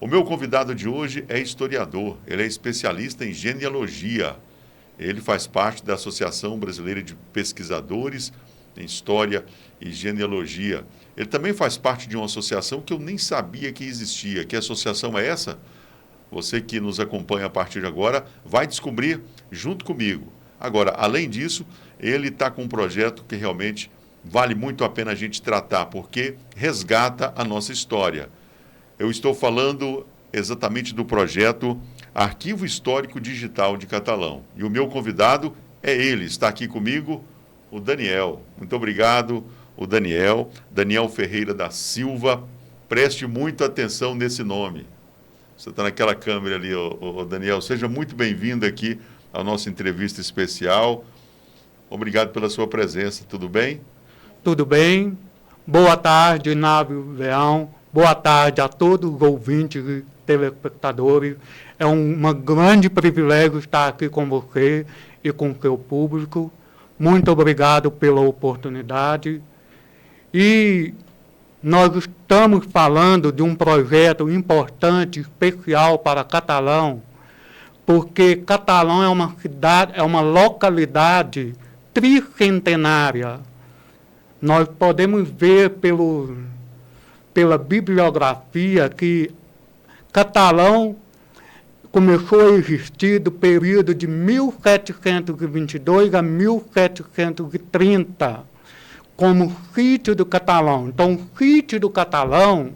O meu convidado de hoje é historiador, ele é especialista em genealogia. Ele faz parte da Associação Brasileira de Pesquisadores em História e Genealogia. Ele também faz parte de uma associação que eu nem sabia que existia. Que associação é essa? Você que nos acompanha a partir de agora vai descobrir junto comigo. Agora, além disso, ele está com um projeto que realmente vale muito a pena a gente tratar, porque resgata a nossa história. Eu estou falando exatamente do projeto Arquivo Histórico Digital de Catalão. E o meu convidado é ele, está aqui comigo, o Daniel. Muito obrigado, o Daniel Ferreira da Silva. Preste muita atenção nesse nome. Você está naquela câmera ali, o Daniel. Seja muito bem-vindo aqui à nossa entrevista especial. Obrigado pela sua presença. Tudo bem? Tudo bem. Boa tarde, Návio Leão. Boa tarde a todos os ouvintes e telespectadores. É um grande privilégio estar aqui com você e com o seu público. Muito obrigado pela oportunidade. E nós estamos falando de um projeto importante, especial para Catalão, porque Catalão é uma cidade, é uma localidade tricentenária. Nós podemos ver pela bibliografia que Catalão começou a existir do período de 1722 a 1730, como sítio do Catalão. Então, o sítio do Catalão,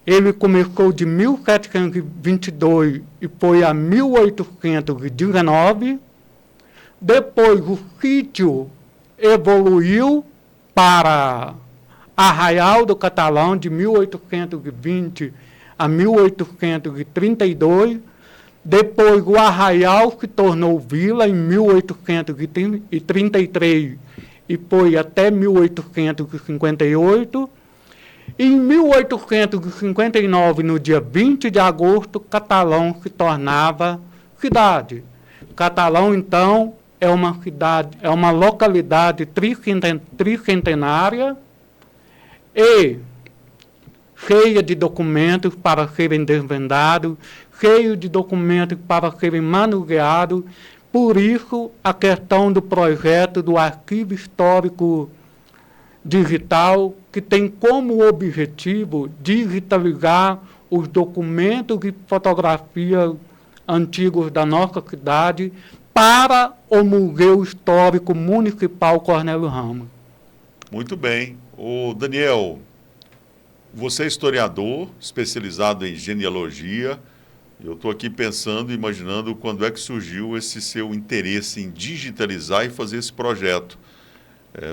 ele começou de 1722 e foi a 1819. Depois, o sítio evoluiu para Arraial do Catalão, de 1820 a 1832. Depois, o Arraial se tornou vila em 1833 e foi até 1858. E em 1859, no dia 20 de agosto, Catalão se tornava cidade. Catalão, então, é uma cidade, é uma localidade tricentenária e cheia de documentos para serem desvendados, cheia de documentos para serem manuseados. Por isso, a questão do projeto do Arquivo Histórico Digital, que tem como objetivo digitalizar os documentos e fotografias antigos da nossa cidade para o Museu Histórico Municipal Cornélio Ramos. Muito bem. O Daniel, você é historiador, especializado em genealogia. Eu estou aqui pensando, imaginando quando é que surgiu esse seu interesse em digitalizar e fazer esse projeto.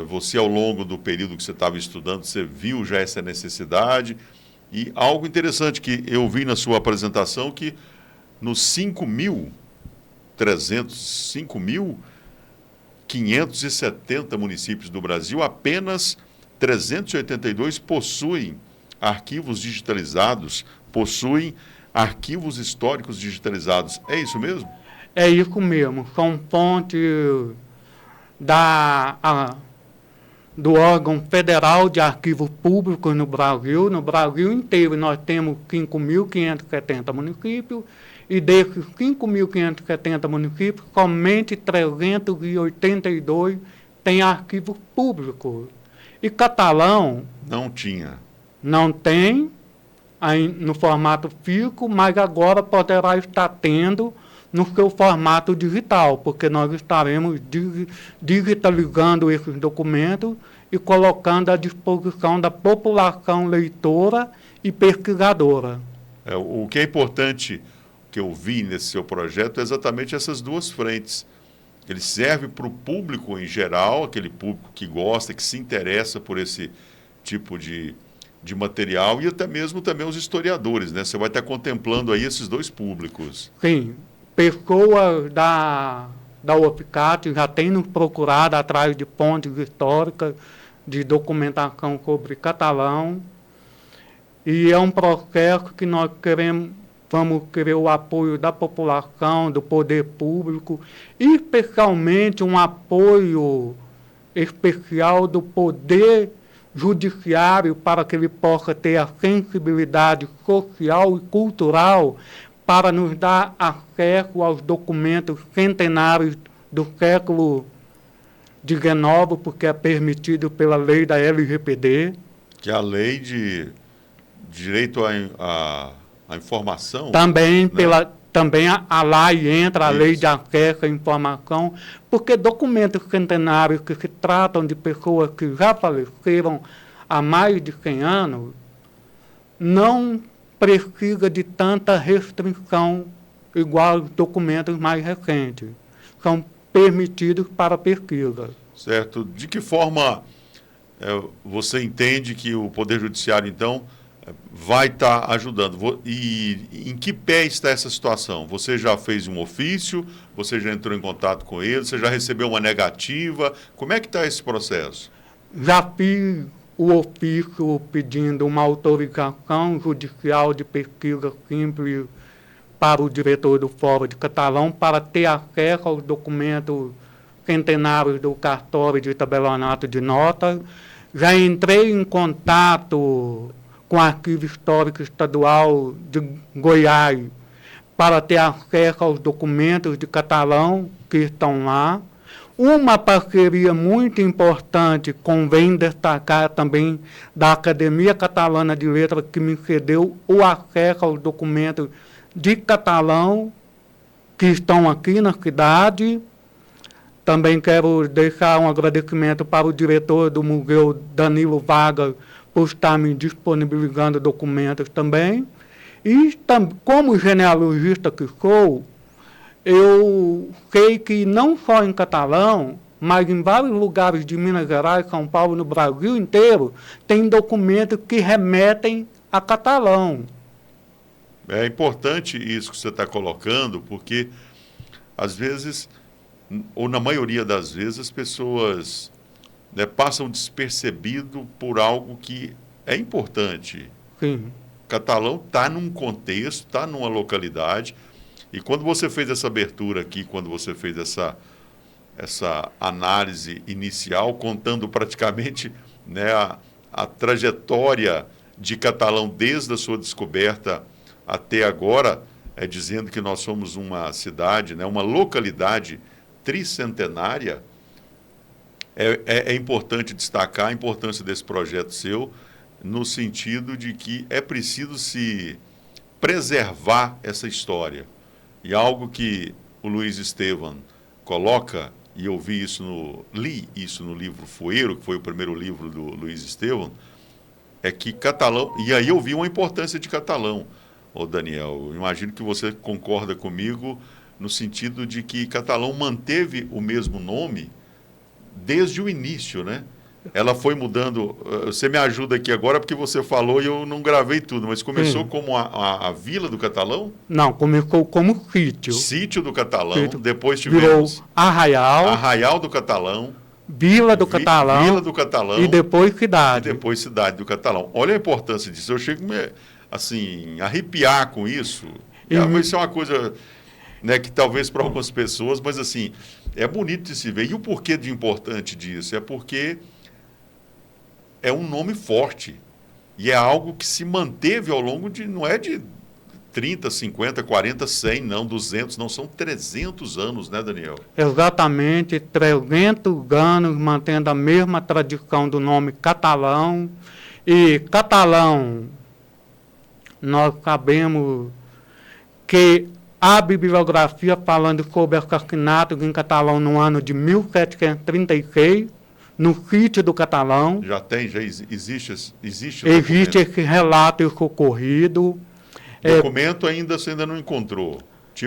Você, ao longo do período que você estava estudando, você viu já essa necessidade. E algo interessante que eu vi na sua apresentação, que nos 5.570 municípios do Brasil, apenas 382 possuem arquivos digitalizados, possuem arquivos históricos digitalizados. É isso mesmo? É isso mesmo. São fontes do órgão federal de arquivos públicos no Brasil. No Brasil inteiro nós temos 5.570 municípios, e desses 5.570 municípios, somente 382 têm arquivos públicos. E Catalão não tinha. Não tem no formato físico, mas agora poderá estar tendo no seu formato digital, porque nós estaremos digitalizando esses documentos e colocando à disposição da população leitora e pesquisadora. O que é importante que eu vi nesse seu projeto é exatamente essas duas frentes. Ele serve para o público em geral, aquele público que gosta, que se interessa por esse tipo de material, e até mesmo também os historiadores, né? Você vai estar contemplando aí esses dois públicos. Sim. Pessoas da UFCAT já têm nos procurado atrás de fontes históricas, de documentação sobre Catalão, e é um processo que nós vamos querer o apoio da população, do poder público, e especialmente um apoio especial do poder judiciário para que ele possa ter a sensibilidade social e cultural para nos dar acesso aos documentos centenários do século XIX, porque é permitido pela lei da LGPD. Que é a lei de direito à informação. Também, né? também a lei entra, a Isso. lei de acesso à informação, porque documentos centenários que se tratam de pessoas que já faleceram há mais de 100 anos, não precisa de tanta restrição igual aos documentos mais recentes. São permitidos para pesquisa. Certo. De que forma você entende que o Poder Judiciário, então, vai estar ajudando? E em que pé está essa situação? Você já fez um ofício? Você já entrou em contato com ele? Você já recebeu uma negativa? Como é que está esse processo? Já fiz o ofício pedindo uma autorização judicial de pesquisa simples para o diretor do Fórum de Catalão para ter acesso aos documentos centenários do cartório de tabelionato de notas. Já entrei em contato com o Arquivo Histórico Estadual de Goiás para ter acesso aos documentos de Catalão que estão lá. Uma parceria muito importante, convém destacar também, da Academia Catalana de Letras, que me cedeu o acesso aos documentos de Catalão que estão aqui na cidade. Também quero deixar um agradecimento para o diretor do Museu, Danilo Vargas, por estar me disponibilizando documentos também. E, como genealogista que sou, eu sei que não só em Catalão, mas em vários lugares de Minas Gerais, São Paulo, no Brasil inteiro, tem documentos que remetem a Catalão. É importante isso que você está colocando, porque, às vezes, ou na maioria das vezes, as pessoas passam despercebido por algo que é importante. Sim. Catalão está num contexto, está numa localidade, e quando você fez essa abertura aqui, quando você fez essa análise inicial, contando praticamente a trajetória de Catalão desde a sua descoberta até agora, dizendo que nós somos uma cidade, uma localidade tricentenária, é importante destacar a importância desse projeto seu, no sentido de que é preciso se preservar essa história. E algo que o Luiz Estevam coloca, e eu li isso no livro Foeiro, que foi o primeiro livro do Luiz Estevam, é que Catalão, e aí eu vi uma importância de Catalão, Daniel, eu imagino que você concorda comigo no sentido de que Catalão manteve o mesmo nome desde o início, né? Ela foi mudando, você me ajuda aqui agora porque você falou e eu não gravei tudo, mas começou como a Vila do Catalão? Não, começou como sítio. Sítio do Catalão, Sítio. depois tivemos... Virou Arraial. Arraial do Catalão. Vila do Catalão. Vila do Catalão. E depois Cidade. E depois Cidade do Catalão. Olha a importância disso, eu chego assim, arrepiar com isso. Isso é uma coisa... que talvez para algumas pessoas, mas assim, é bonito de se ver. E o porquê de importante disso? É porque é um nome forte. E é algo que se manteve ao longo não é de 30, 50, 40, 100, não, 200, não, são 300 anos, né, Daniel? Exatamente, 300 anos mantendo a mesma tradição do nome Catalão. E Catalão, nós sabemos que a bibliografia falando sobre assassinatos em Catalão no ano de 1736, no sítio do Catalão. Já existe Existe esse relato ocorrido. Documento ainda você ainda não encontrou?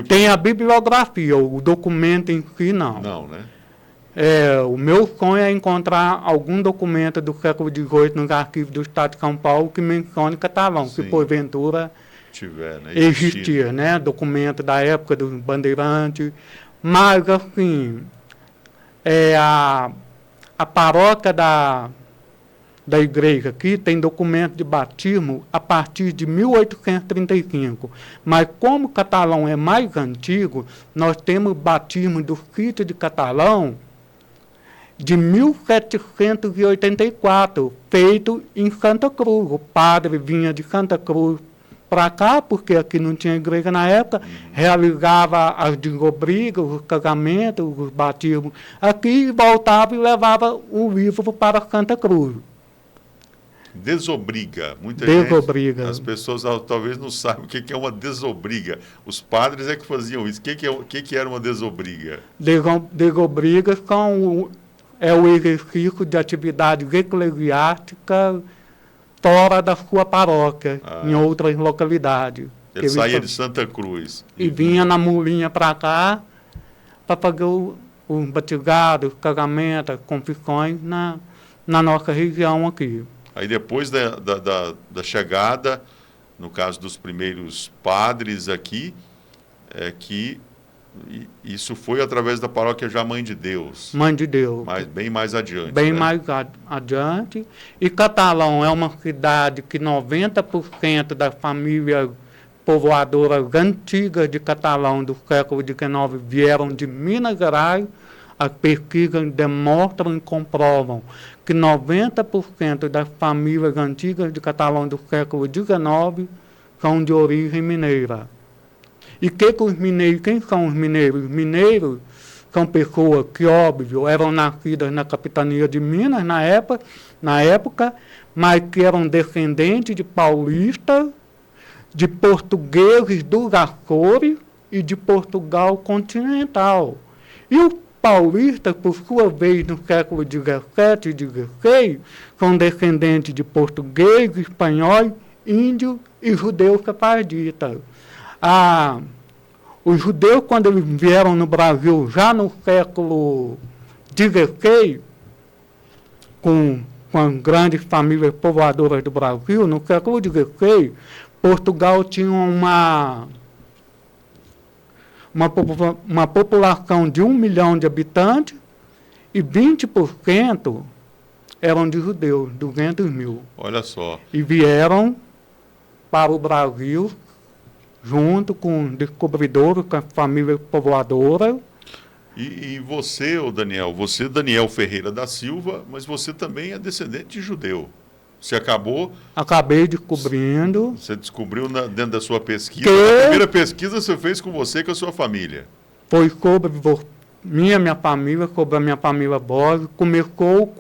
Tem a bibliografia, o documento em si não. Não, né? O meu sonho é encontrar algum documento do século XVIII nos arquivos do Estado de São Paulo que mencione Catalão, Sim. que porventura tiver, né? existia, né? Documento da época dos bandeirantes. Mas, assim, a paróquia da igreja aqui tem documento de batismo a partir de 1835. Mas como Catalão é mais antigo, nós temos batismo do sítio de Catalão de 1784, feito em Santa Cruz. O padre vinha de Santa Cruz para cá, porque aqui não tinha igreja na época, realizava as desobrigas, os casamentos, os batismos aqui, voltava e levava o livro para Santa Cruz. Desobriga. Muita Desobriga. gente, as pessoas talvez não saibam o que é uma desobriga. Os padres é que faziam isso. O que era uma desobriga? Desobrigas é o exercício de atividade eclesiástica fora da sua paróquia, em outras localidades. Ele saía de Santa Cruz. E vinha na mulinha para cá para fazer os batizados, os casamentos, as confissões na nossa região aqui. Aí depois da chegada, no caso dos primeiros padres aqui, isso foi através da paróquia já Mãe de Deus. Mãe de Deus. Bem mais adiante. Bem, né? Mais adiante. E Catalão é uma cidade que 90% das famílias povoadoras antigas de Catalão do século XIX vieram de Minas Gerais. As pesquisas demonstram e comprovam que 90% das famílias antigas de Catalão do século XIX são de origem mineira. E quem são os mineiros? Os mineiros são pessoas que, óbvio, eram nascidas na capitania de Minas na época, mas que eram descendentes de paulistas, de portugueses dos Açores e de Portugal continental. E os paulistas, por sua vez, no século XVII e XVI, são descendentes de portugueses, espanhóis, índios e judeus cafarditas. Os judeus, quando eles vieram no Brasil, já no século XVI, com as grandes famílias povoadoras do Brasil, no século XVI, Portugal tinha uma população de 1 milhão de habitantes e 20% eram de judeus, 200 mil. Olha só. E vieram para o Brasil junto com descobridores, com a família povoadora. E você, Daniel, Daniel Ferreira da Silva, mas você também é descendente de judeu. Você Acabei descobrindo. Você descobriu dentro da sua pesquisa. A primeira pesquisa você fez com você e com a sua família. Foi sobre minha família, sobre a minha família Borges. Começou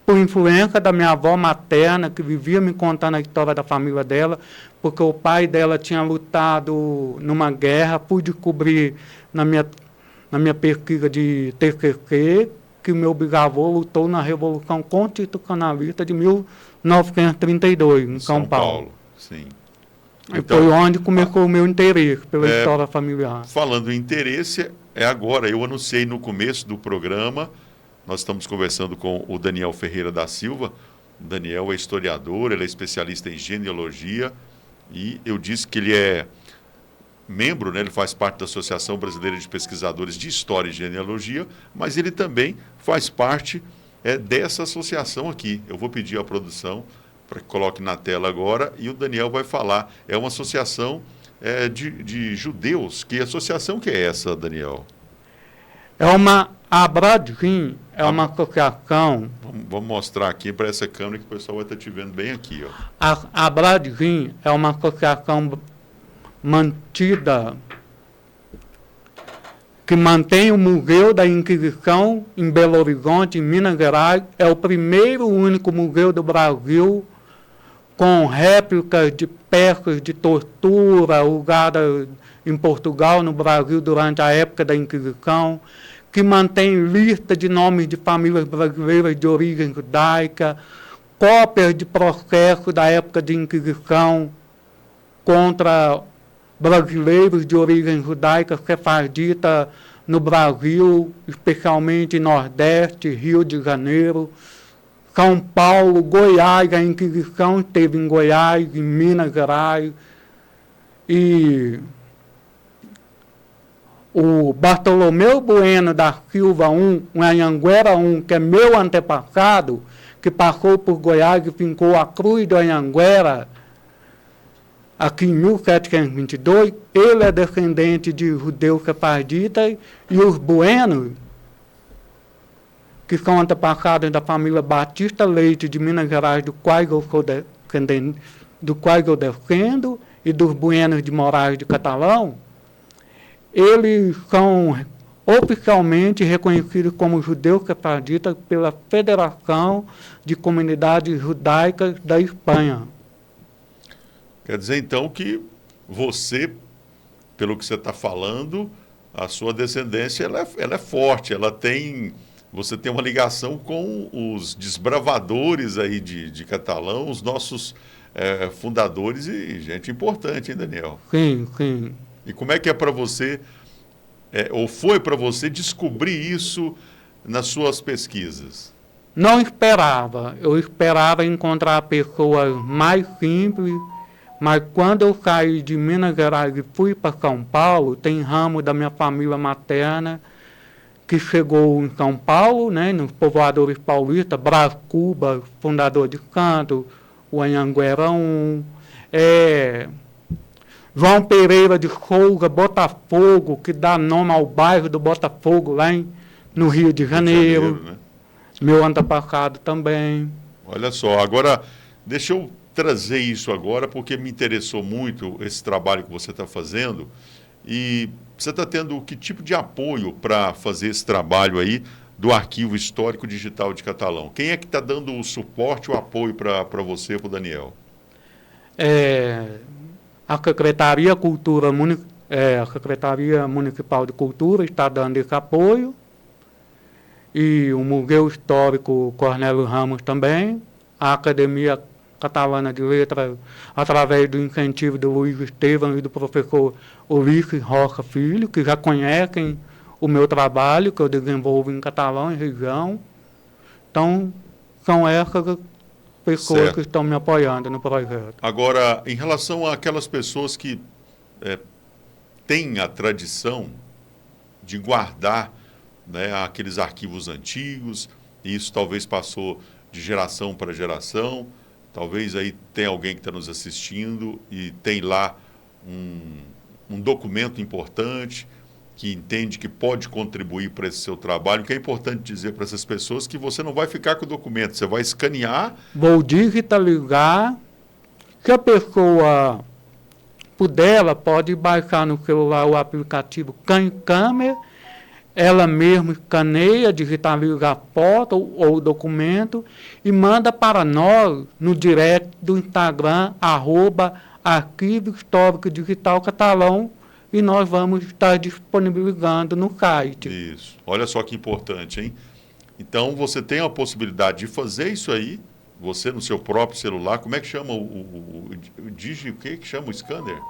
por influência da minha avó materna, que vivia me contando a história da família dela, porque o pai dela tinha lutado numa guerra. Pude descobrir na minha pesquisa de TCC que o meu bisavô lutou na Revolução Constitucionalista de 1932, em São Paulo. Sim. Então, foi onde começou o meu interesse pela história familiar. Falando em interesse, agora. Eu anunciei no começo do programa, nós estamos conversando com o Daniel Ferreira da Silva. O Daniel é historiador, ele é especialista em genealogia, e eu disse que ele é membro, né, ele faz parte da Associação Brasileira de Pesquisadores de História e Genealogia, mas ele também faz parte dessa associação aqui. Eu vou pedir à produção para que coloque na tela agora, e o Daniel vai falar. É uma associação de judeus. Que associação que é essa, Daniel? A Bradrim é uma associação... Vamos mostrar aqui para essa câmera que o pessoal vai estar te vendo bem aqui. Ó. A Bradrim é uma associação mantida, que mantém o Museu da Inquisição em Belo Horizonte, em Minas Gerais. É o primeiro único museu do Brasil com réplicas de peças de tortura usadas em Portugal, no Brasil, durante a época da Inquisição, que mantém lista de nomes de famílias brasileiras de origem judaica, cópias de processos da época de Inquisição contra brasileiros de origem judaica sefardita no Brasil, especialmente Nordeste, Rio de Janeiro, São Paulo, Goiás. A Inquisição esteve em Goiás, em Minas Gerais, e o Bartolomeu Bueno da Silva I, um Anhanguera I, que é meu antepassado, que passou por Goiás e fincou a Cruz do Anhanguera, aqui em 1722, ele é descendente de judeus sefarditas, e os buenos que são antepassados da família Batista Leite de Minas Gerais, do qual eu defendo, e dos Buenos de Moraes de Catalão, eles são oficialmente reconhecidos como judeus sefardistas pela Federação de Comunidades Judaicas da Espanha. Quer dizer, então, que você, pelo que você está falando, a sua descendência ela é forte, você tem uma ligação com os desbravadores aí de Catalão, os nossos fundadores e gente importante, hein, Daniel? Sim, sim. E como é que é para você, ou foi para você descobrir isso nas suas pesquisas? Não esperava. Eu esperava encontrar pessoas mais simples, mas quando eu saí de Minas Gerais e fui para São Paulo, tem ramo da minha família materna que chegou em São Paulo, né, nos povoadores paulistas, Brás Cubas, fundador de Canto, o Anhanguera 1, João Pereira de Souza, Botafogo, que dá nome ao bairro do Botafogo, lá no Rio de Janeiro. Né? Meu antepassado também. Olha só, agora, deixa eu trazer isso agora, porque me interessou muito esse trabalho que você está fazendo. E você está tendo que tipo de apoio para fazer esse trabalho aí do Arquivo Histórico Digital de Catalão? Quem é que está dando o suporte, o apoio para você, para o Daniel? A Secretaria Municipal de Cultura está dando esse apoio, e o Museu Histórico Cornélio Ramos também, a Academia Catalana de Letras, através do incentivo do Luiz Estevam e do professor Ulisses Rocha Filho, que já conhecem o meu trabalho, que eu desenvolvo em Catalão, em região. Então, são essas pessoas que estão me apoiando no projeto. Agora, em relação àquelas pessoas que têm a tradição de guardar, né, aqueles arquivos antigos, e isso talvez passou de geração para geração, talvez aí tem alguém que está nos assistindo e tem lá um documento importante, que entende que pode contribuir para esse seu trabalho, que é importante dizer para essas pessoas que você não vai ficar com o documento, você vai escanear. Vou digitalizar. Se a pessoa puder, ela pode baixar no celular o aplicativo CanCâmera, ela mesma escaneia, digitaliza a foto ou o documento e manda para nós no direct do Instagram, @Arquivo Histórico Digital Catalão, e nós vamos estar disponibilizando no site. Isso. Olha só que importante, hein? Então, você tem a possibilidade de fazer isso aí, você no seu próprio celular. Como é que chama o que chama o scanner?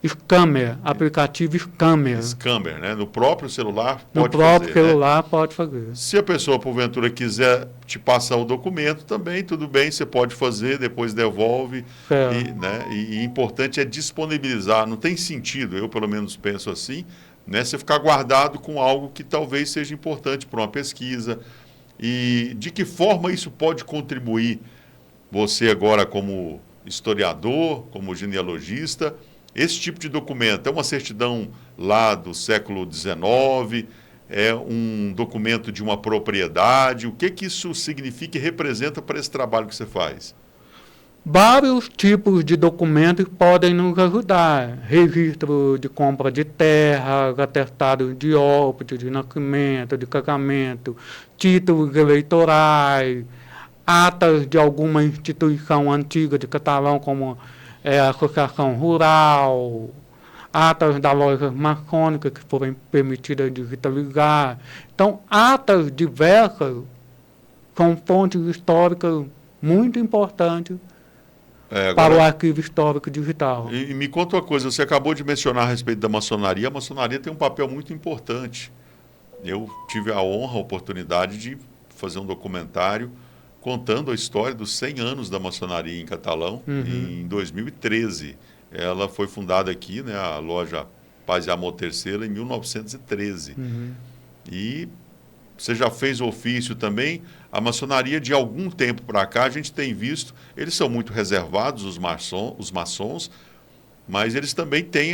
Scammer, aplicativo Scammer. Scammer, né? No próprio celular pode fazer. No próprio celular, né? Pode fazer. Se a pessoa, porventura, quiser te passar o documento também, tudo bem, você pode fazer, depois devolve. E importante é disponibilizar. Não tem sentido, eu pelo menos penso assim, né? Você ficar guardado com algo que talvez seja importante para uma pesquisa. E de que forma isso pode contribuir, você agora como historiador, como genealogista? Esse tipo de documento é uma certidão lá do século XIX, é um documento de uma propriedade? O que isso significa e representa para esse trabalho que você faz? Vários tipos de documentos podem nos ajudar. Registro de compra de terra, atestado de óbito, de nascimento, de casamento, títulos eleitorais, atas de alguma instituição antiga de Catalão, como a Associação Rural, atas da loja maçônica que foram permitidas digitalizar. Então, atas diversas são fontes históricas muito importantes para o Arquivo Histórico Digital. E me conta uma coisa, você acabou de mencionar a respeito da maçonaria. A maçonaria tem um papel muito importante. Eu tive a honra, a oportunidade de fazer um documentário contando a história dos 100 anos da maçonaria em Catalão, em 2013. Ela foi fundada aqui, né, a loja Paz e Amor Terceira, em 1913. E você já fez ofício também. A maçonaria, de algum tempo para cá, a gente tem visto, eles são muito reservados, os maçons, mas eles também têm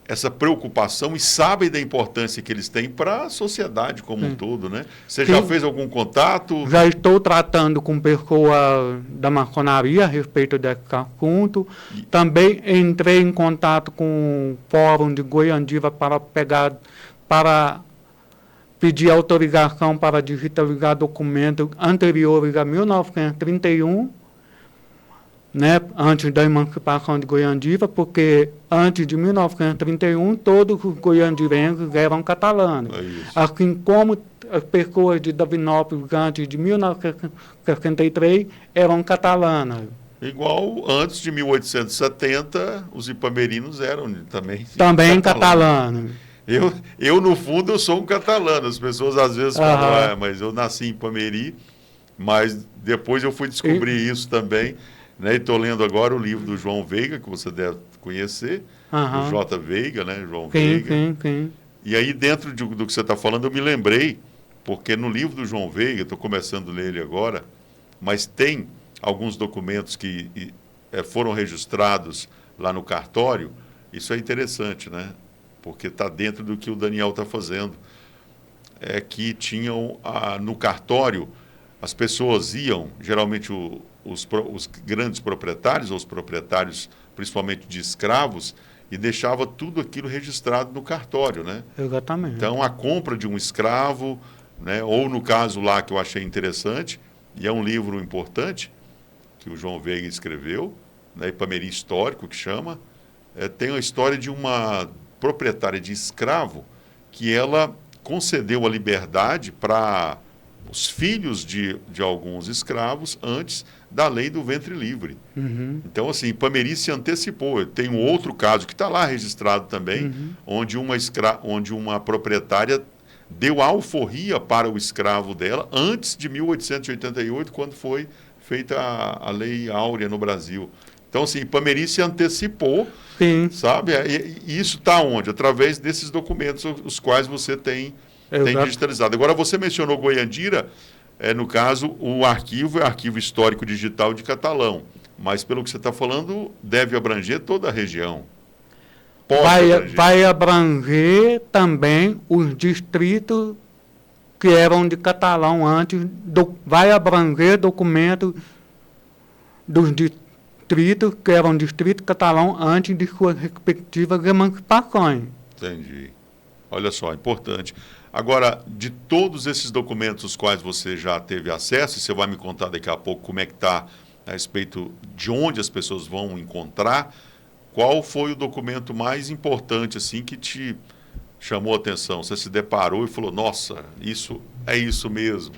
essa preocupação e sabem da importância que eles têm para a sociedade como um todo, né? Você Sim. já fez algum contato? Já estou tratando com pessoa da maçonaria a respeito desse assunto. Também entrei em contato com o Fórum de Goiandiva para pedir autorização para digitalizar documentos anteriores a 1931, né, antes da emancipação de Goiandiva, porque antes de 1931 todos os goiandivenses eram catalanos. Assim como as pessoas de Davinópolis antes de 1963 eram catalanas. Igual antes de 1870, os ipamerinos eram também catalanos. Eu, no fundo, eu sou um catalano. As pessoas às vezes falam, mas eu nasci em Ipameri, mas depois eu fui descobrir isso também. Né? E estou lendo agora o livro do João Veiga, que você deve conhecer, o J. Veiga, né? João Veiga. Sim. E aí, dentro do que você está falando, eu me lembrei, porque no livro do João Veiga, estou começando a ler ele agora, mas tem alguns documentos que foram registrados lá no cartório. Isso é interessante, né? Porque está dentro do que o Daniel está fazendo. É que tinham, no cartório, as pessoas iam, geralmente os grandes proprietários, ou os proprietários principalmente de escravos, e deixava tudo aquilo registrado no cartório, né? Exatamente. Então, a compra de um escravo, né? Ou no caso lá que eu achei interessante, e é um livro importante, que o João Veiga escreveu, né? Ipameri Histórico, que chama, tem a história de uma proprietária de escravo que ela concedeu a liberdade para os filhos de alguns escravos antes da lei do ventre livre. Então, assim, Ipameri se antecipou. Tem um outro caso que está lá registrado também, onde uma proprietária deu alforria para o escravo dela antes de 1888, quando foi feita a Lei Áurea no Brasil. Então, assim, Ipameri se antecipou, sabe? E isso está onde? Através desses documentos, os quais você tem digitalizado. Agora, você mencionou Goiandira, no caso, o arquivo é Arquivo Histórico Digital de Catalão, mas, pelo que você está falando, deve abranger toda a região. Vai abranger também os distritos que eram de Catalão antes, vai abranger documentos dos distritos que eram distrito catalão antes de suas respectivas emancipações. Entendi. Olha só, importante. Agora, de todos esses documentos os quais você já teve acesso, e você vai me contar daqui a pouco como é que está a respeito de onde as pessoas vão encontrar, qual foi o documento mais importante assim que te chamou a atenção? Você se deparou e falou, nossa, isso é isso mesmo?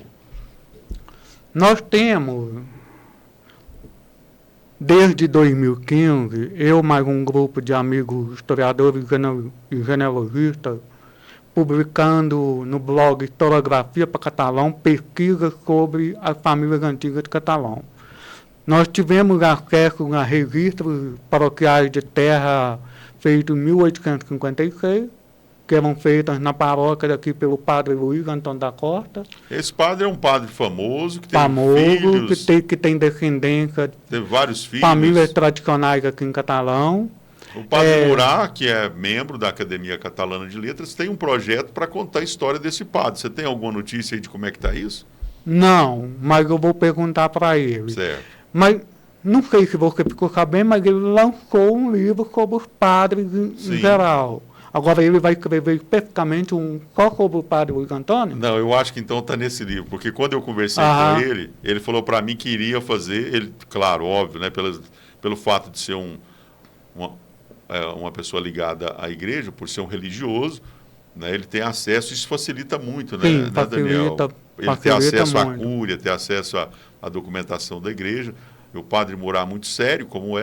Nós temos, desde 2015, eu mais um grupo de amigos historiadores e genealogistas, publicando no blog Historiografia para Catalão pesquisas sobre as famílias antigas de Catalão. Nós tivemos acesso a registros paroquiais de terra feitos em 1856, que eram feitas na paróquia daqui pelo padre Luiz Antônio da Costa. Esse padre é um padre famoso, que tem filhos. Que tem descendência. Tem vários filhos. Famílias tradicionais aqui em Catalão. O padre Murá, que é membro da Academia Catalana de Letras, tem um projeto para contar a história desse padre. Você tem alguma notícia aí de como é que está isso? Não, mas eu vou perguntar para ele. Certo. Mas não sei se você ficou sabendo, mas ele lançou um livro sobre os padres em geral. Agora ele vai escrever especificamente só sobre o padre Luiz Antônio? Não, eu acho que então está nesse livro, porque quando eu conversei com ele falou para mim que iria fazer, ele, claro, óbvio, né, pelo fato de ser uma pessoa ligada à igreja, por ser um religioso, né, ele tem acesso, isso facilita muito, né, Sim, né Daniel? Ele ter acesso muito. à cúria, ter acesso à documentação da igreja. O padre Murá, muito sério, como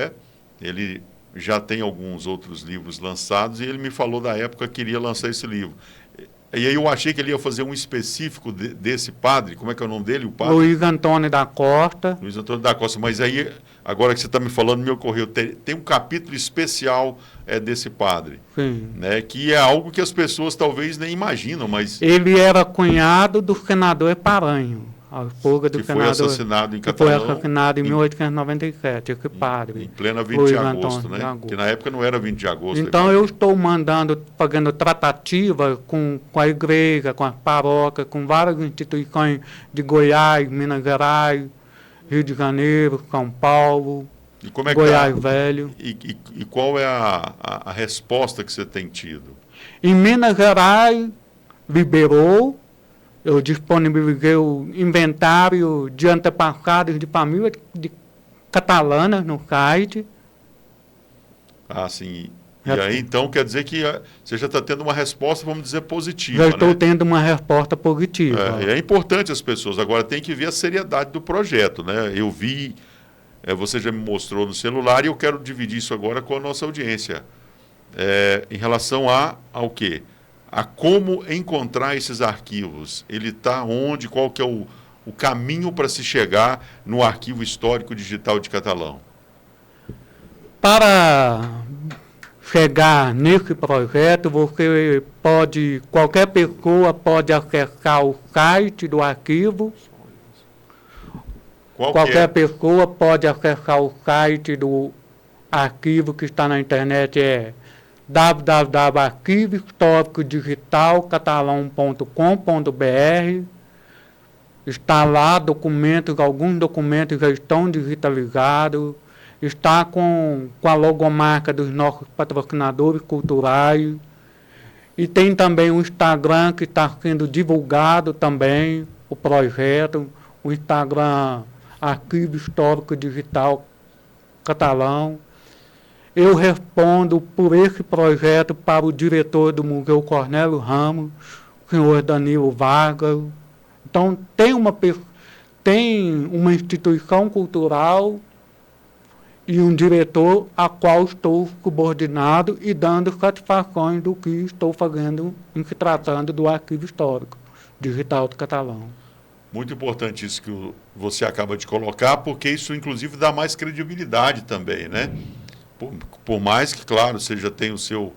ele já tem alguns outros livros lançados e ele me falou da época que iria lançar esse livro. E aí eu achei que ele ia fazer um específico desse padre, como é que é o nome dele? O padre? Luiz Antônio da Costa. Luiz Antônio da Costa, mas aí, agora que você está me falando, me ocorreu, tem um capítulo especial desse padre. Sim. Né, que é algo que as pessoas talvez nem imaginam, mas... Ele era cunhado do senador Paranho. a esposa do que foi senador, assassinado em que foi Catalão, assassinado em 1897, esse padre. em plena 20 Luiz de Antônio agosto, né? de Agosto. Que na época não era 20 de agosto. Então eu estou fazendo tratativa com a igreja, com as paróquias, com várias instituições de Goiás, Minas Gerais, Rio de Janeiro, São Paulo, E como é que Goiás Velho. E qual é a resposta que você tem tido? Em Minas Gerais, liberou, eu disponibilizei o inventário de antepassados de família de catalanas no site. Ah, sim. E aí, então, quer dizer que você já está tendo uma resposta, vamos dizer, positiva, Já estou né? tendo uma resposta positiva. É importante as pessoas. Agora, tem que ver a seriedade do projeto, né? Eu vi, você já me mostrou no celular e eu quero dividir isso agora com a nossa audiência. Em relação ao quê? A como encontrar esses arquivos. Ele está onde? Qual que é o caminho para se chegar no arquivo histórico digital de Catalão? Para chegar nesse projeto, qualquer pessoa pode acessar o site do arquivo. Qualquer pessoa pode acessar o site do arquivo que está na internet, www.arquivohistoricodigitalcatalão.com.br. Está lá alguns documentos já estão digitalizados. Está com a logomarca dos nossos patrocinadores culturais. E tem também o Instagram que está sendo divulgado também, o projeto, o Instagram Arquivo Histórico Digital Catalão. Eu respondo por esse projeto para o diretor do Museu Cornélio Ramos, o senhor Danilo Vargas. Então, tem uma instituição cultural e um diretor a qual estou subordinado e dando satisfações do que estou fazendo em se tratando do Arquivo Histórico Digital do Catalão. Muito importante isso que você acaba de colocar, porque isso, inclusive, dá mais credibilidade também, né? Por mais que, claro, você já tenha o seu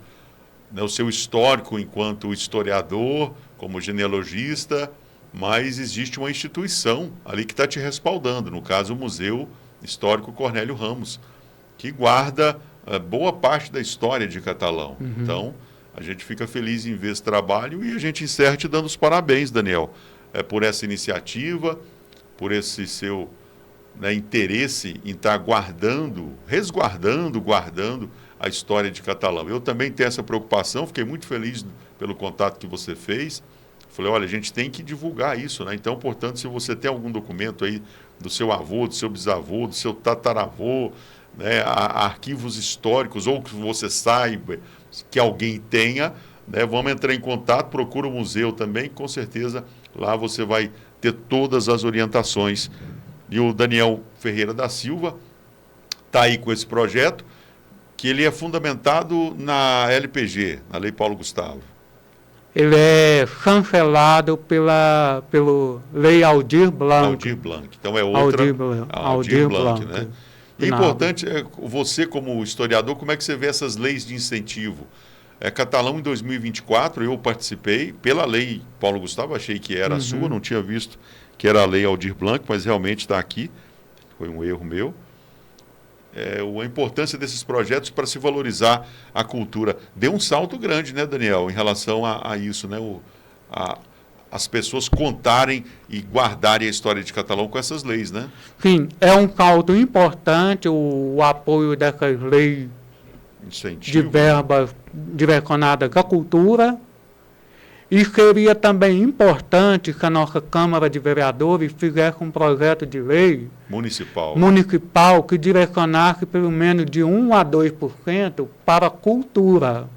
histórico enquanto historiador, como genealogista, mas existe uma instituição ali que está te respaldando, no caso, o Museu Histórico Cornélio Ramos, que guarda boa parte da história de Catalão. Uhum. Então, a gente fica feliz em ver esse trabalho e a gente encerra te dando os parabéns, Daniel, por essa iniciativa, por esse seu interesse em estar resguardando, guardando a história de Catalão. Eu também tenho essa preocupação, fiquei muito feliz pelo contato que você fez. Falei, olha, a gente tem que divulgar isso, né? Então, portanto, se você tem algum documento aí do seu avô, do seu bisavô, do seu tataravô, né, arquivos históricos, ou que você saiba que alguém tenha, né, vamos entrar em contato, procura o museu também, com certeza lá você vai ter todas as orientações. E o Daniel Ferreira da Silva está aí com esse projeto, que ele é fundamentado na LPG, na Lei Paulo Gustavo. Ele é chancelado pelo Lei Aldir Blanc. Aldir Blanc. Então é outra. Aldir Blanc, né? E importante, você como historiador, como é que você vê essas leis de incentivo? Catalão em 2024, eu participei pela Lei Paulo Gustavo, achei que era a sua, não tinha visto que era a Lei Aldir Blanc, mas realmente está aqui, foi um erro meu. A importância desses projetos para se valorizar a cultura. Deu um salto grande, né, Daniel, em relação a isso, né? As pessoas contarem e guardarem a história de Catalão com essas leis, né? Sim, é um salto importante o apoio dessas leis de verbas direcionadas à cultura. E seria também importante que a nossa Câmara de Vereadores fizesse um projeto de lei municipal que direcionasse pelo menos de 1 a 2% para a cultura.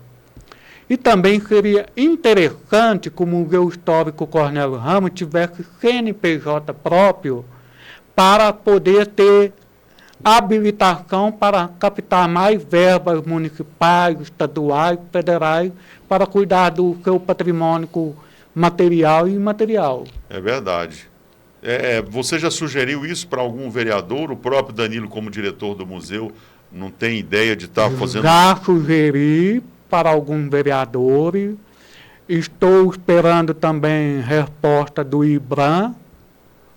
E também seria interessante que o Museu Histórico Cornélio Ramos tivesse CNPJ próprio para poder ter habilitação para captar mais verbas municipais, estaduais, federais, para cuidar do seu patrimônio material e imaterial. É verdade. Você já sugeriu isso para algum vereador? O próprio Danilo, como diretor do museu, não tem ideia de estar fazendo... Já sugeri para alguns vereadores. Estou esperando também resposta do IBRAM,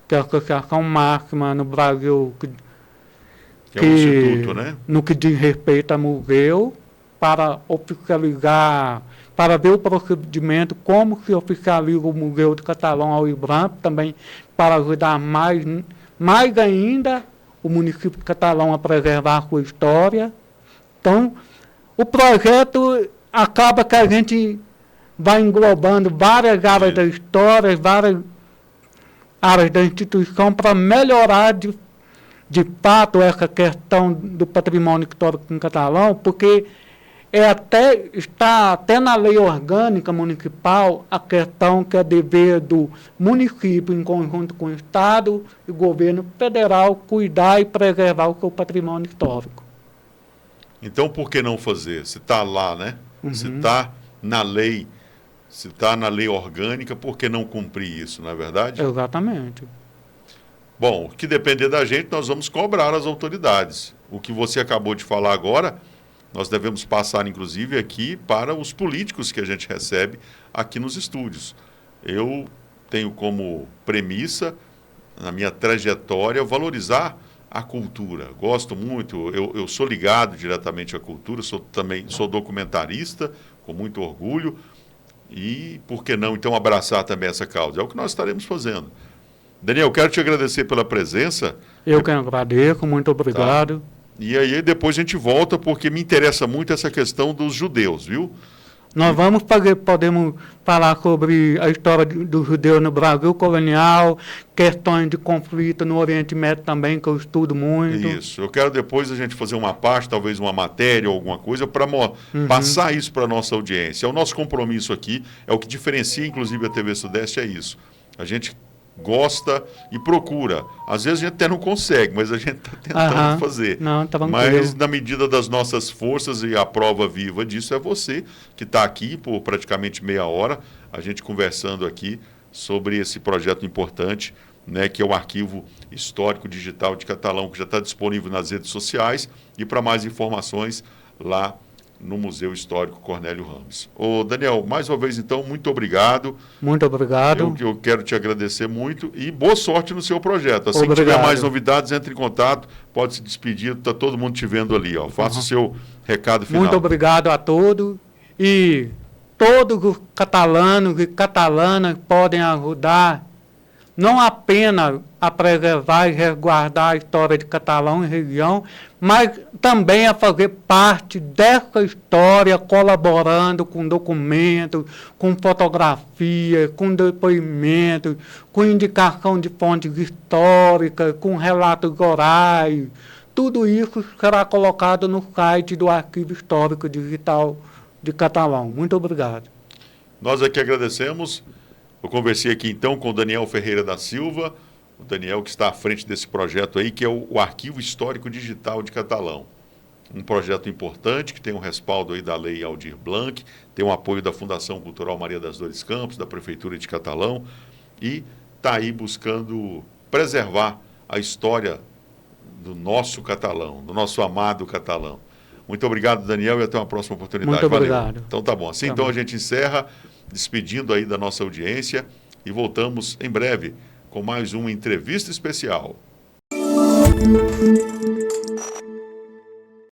que é a associação máxima no Brasil Que é um instituto, né? no que diz respeito a museu, para oficializar, para ver o procedimento, como se oficializa o Museu de Catalão ao IBRAM, também para ajudar mais ainda o município de Catalão a preservar a sua história. Então, o projeto acaba que a gente vai englobando várias áreas da história, várias áreas da instituição para melhorar de fato essa questão do patrimônio histórico em Catalão, porque está até na lei orgânica municipal a questão que é dever do município, em conjunto com o Estado e o governo federal, cuidar e preservar o seu patrimônio histórico. Então, por que não fazer? Se está lá, né? Se está na lei, se está na lei orgânica, por que não cumprir isso, não é verdade? Exatamente. Bom, o que depender da gente, nós vamos cobrar as autoridades. O que você acabou de falar agora, nós devemos passar, inclusive, aqui para os políticos que a gente recebe aqui nos estúdios. Eu tenho como premissa, na minha trajetória, valorizar a cultura. Gosto muito, eu sou ligado diretamente à cultura, sou documentarista, com muito orgulho, e por que não, então, abraçar também essa causa? É o que nós estaremos fazendo. Daniel, quero te agradecer pela presença. Eu que agradeço, muito obrigado. Tá. E aí depois a gente volta, porque me interessa muito essa questão dos judeus, viu? Nós podemos falar sobre a história dos judeus no Brasil colonial, questões de conflito no Oriente Médio também, que eu estudo muito. Isso. Eu quero depois a gente fazer uma parte, talvez uma matéria ou alguma coisa, para passar isso para a nossa audiência. É o nosso compromisso aqui, é o que diferencia, inclusive, a TV Sudeste, é isso. A gente gosta e procura. Às vezes a gente até não consegue, mas a gente está tentando fazer. Não, tá mas na medida das nossas forças, e a prova viva disso é você, que está aqui por praticamente meia hora, a gente conversando aqui sobre esse projeto importante, né, que é o Arquivo Histórico Digital de Catalão, que já está disponível nas redes sociais, e para mais informações lá no Museu Histórico Cornélio Ramos. Ô, Daniel, mais uma vez, então, muito obrigado. Muito obrigado. Eu quero te agradecer muito e boa sorte no seu projeto. Assim que tiver mais novidades, entre em contato, pode se despedir, está todo mundo te vendo ali. Ó. Faça o seu recado final. Muito obrigado a todos e todos os catalanos e catalanas podem ajudar não apenas a preservar e resguardar a história de Catalão e região, mas também a fazer parte dessa história, colaborando com documentos, com fotografias, com depoimentos, com indicação de fontes históricas, com relatos orais. Tudo isso será colocado no site do Arquivo Histórico Digital de Catalão. Muito obrigado. Nós aqui agradecemos. Eu conversei aqui então com o Daniel Ferreira da Silva, o Daniel que está à frente desse projeto aí, que é o Arquivo Histórico Digital de Catalão. Um projeto importante, que tem um respaldo aí da Lei Aldir Blanc, tem um apoio da Fundação Cultural Maria das Dores Campos, da Prefeitura de Catalão, e está aí buscando preservar a história do nosso Catalão, do nosso amado Catalão. Muito obrigado, Daniel, e até uma próxima oportunidade. Muito obrigado. Valeu. Então tá bom. Assim, então a gente encerra, despedindo aí da nossa audiência, e voltamos em breve com mais uma entrevista especial.